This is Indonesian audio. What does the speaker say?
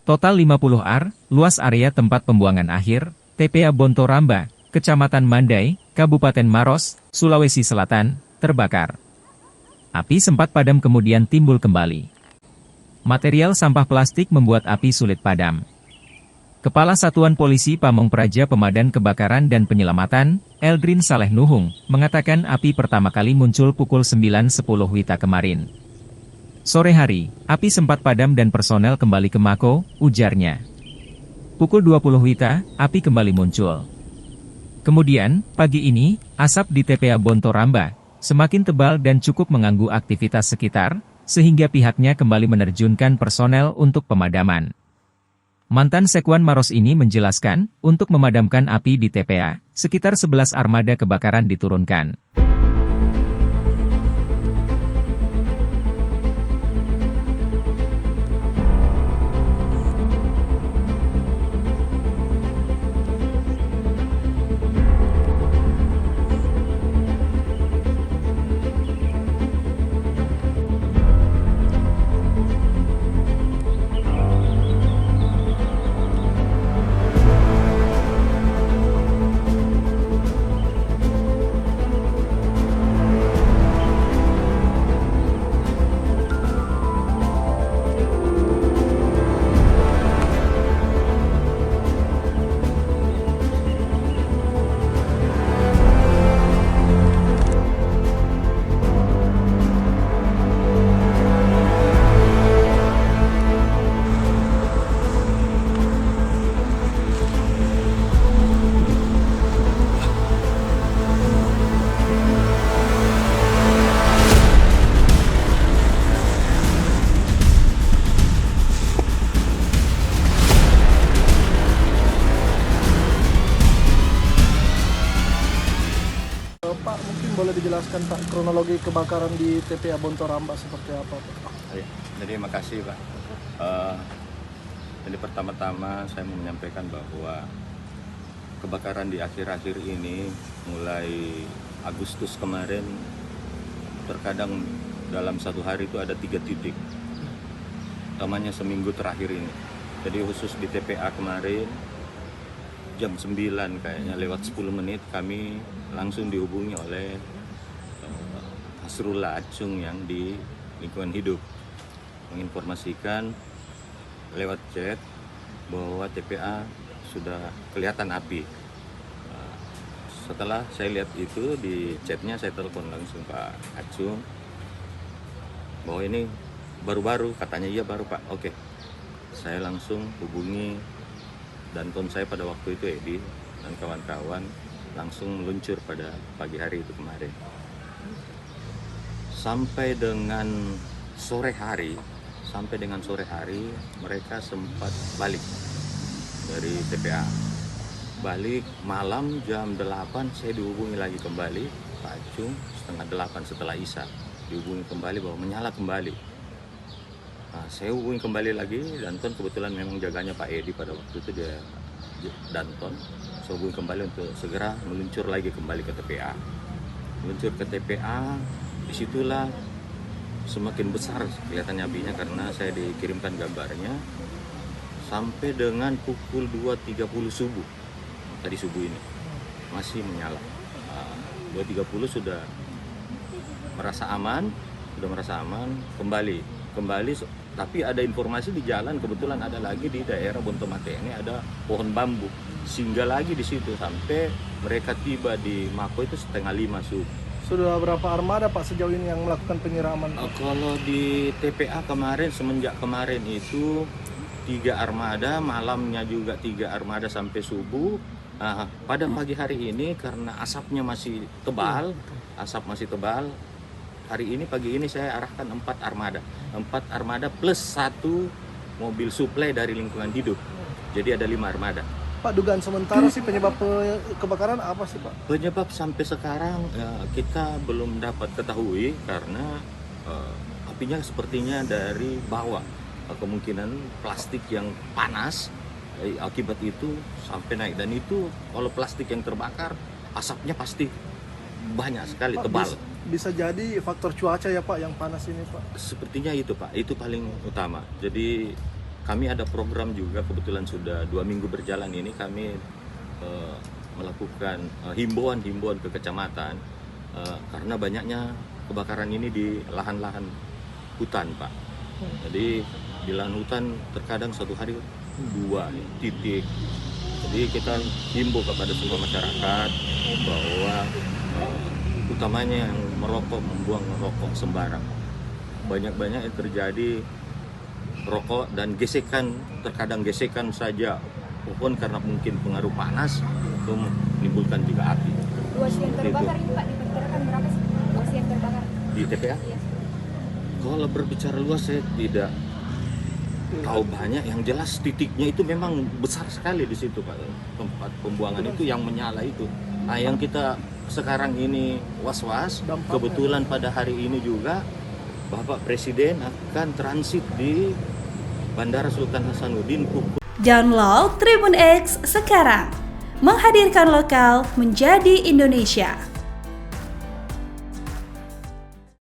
Total 50 ar, luas area tempat pembuangan akhir, TPA Bontoramba, Kecamatan Mandai, Kabupaten Maros, Sulawesi Selatan, terbakar. Api sempat padam kemudian timbul kembali. Material sampah plastik membuat api sulit padam. Kepala Satuan Polisi Pamong Praja Pemadam Kebakaran dan Penyelamatan, Eldrin Saleh Nuhung, mengatakan api pertama kali muncul pukul 9.10 WITA kemarin. Sore hari, api sempat padam dan personel kembali ke Mako, ujarnya. Pukul 20 WITA, api kembali muncul. Kemudian, pagi ini, asap di TPA Bontoramba semakin tebal dan cukup mengganggu aktivitas sekitar, sehingga pihaknya kembali menerjunkan personel untuk pemadaman. Mantan Sekwan Maros ini menjelaskan, untuk memadamkan api di TPA, sekitar 11 armada kebakaran diturunkan. Pak, mungkin boleh dijelaskan Pak kronologi kebakaran di TPA Bontoramba seperti apa Pak? Jadi makasih Pak. Jadi pertama-tama saya mau menyampaikan bahwa kebakaran di akhir-akhir ini mulai Agustus kemarin terkadang dalam satu hari itu ada 3 titik. Utamanya seminggu terakhir ini. Jadi khusus di TPA kemarin jam 9 kayaknya lewat 10 menit kami langsung dihubungi oleh Hasrullah Acung yang di lingkungan hidup menginformasikan lewat chat bahwa TPA sudah kelihatan api. Setelah saya lihat itu di chatnya, saya telepon langsung Pak Acung bahwa ini baru-baru, katanya iya baru Pak. Oke, saya langsung hubungi danton saya pada waktu itu Edi dan kawan-kawan langsung meluncur pada pagi hari itu kemarin. Sampai dengan sore hari mereka sempat balik dari TPA. Balik malam jam 8 saya dihubungi lagi kembali Pak Acung, setengah 8 setelah Isya dihubungi kembali bahwa menyala kembali. Nah, saya hubungi kembali lagi danton, kebetulan memang jaganya Pak Edi pada waktu itu, dia danton. Saya hubungi kembali untuk segera meluncur lagi kembali ke TPA. Meluncur ke TPA, disitulah semakin besar kelihatannya apinya karena saya dikirimkan gambarnya sampai dengan pukul 2.30 subuh. Tadi subuh ini masih menyala. 2.30 sudah merasa aman, kembali. Tapi ada informasi di jalan, kebetulan ada lagi di daerah Bontomate ini ada pohon bambu, singgah lagi di situ sampai mereka tiba di Mako itu 4:30 subuh. Sudah berapa armada Pak sejauh ini yang melakukan penyiraman? Kalau di TPA kemarin, semenjak kemarin itu 3 armada, malamnya juga 3 armada sampai subuh. Pada pagi hari ini karena asap masih tebal, hari ini pagi ini saya arahkan 4 armada plus 1 mobil suplai dari lingkungan hidup. Jadi ada 5 armada. Pak, dugaan sementara sih penyebab kebakaran apa sih Pak? Penyebab sampai sekarang kita belum dapat ketahui karena apinya sepertinya dari bawah. Kemungkinan plastik yang panas akibat itu sampai naik, dan itu kalau plastik yang terbakar asapnya pasti banyak sekali, Pak, tebal. Bisa jadi faktor cuaca ya Pak yang panas ini Pak? Sepertinya itu Pak, itu paling utama. Jadi kami ada program juga, kebetulan sudah 2 minggu berjalan ini kami melakukan himbauan ke kecamatan karena banyaknya kebakaran ini di lahan-lahan hutan, Pak. Jadi di lahan hutan terkadang satu hari 2 titik. Jadi kita himbau kepada semua masyarakat bahwa utamanya yang merokok, membuang rokok sembarang. Banyak-banyak yang terjadi rokok dan gesekan, terkadang gesekan saja, pohon karena mungkin pengaruh panas itu menimbulkan juga api. Luas yang terbakar ini Pak, diperkirakan berapa sih luas yang terbakar? Di TPA? Iya. Kalau berbicara luas saya tidak tahu banyak, yang jelas titiknya itu memang besar sekali di situ, Pak. Tempat pembuangan itu yang menyala itu. Nah, yang kita sekarang ini was-was, kebetulan pada hari ini juga Bapak Presiden akan transit di Bandara Sultan Hasanuddin pukul. Download Tribun X sekarang, menghadirkan lokal menjadi Indonesia.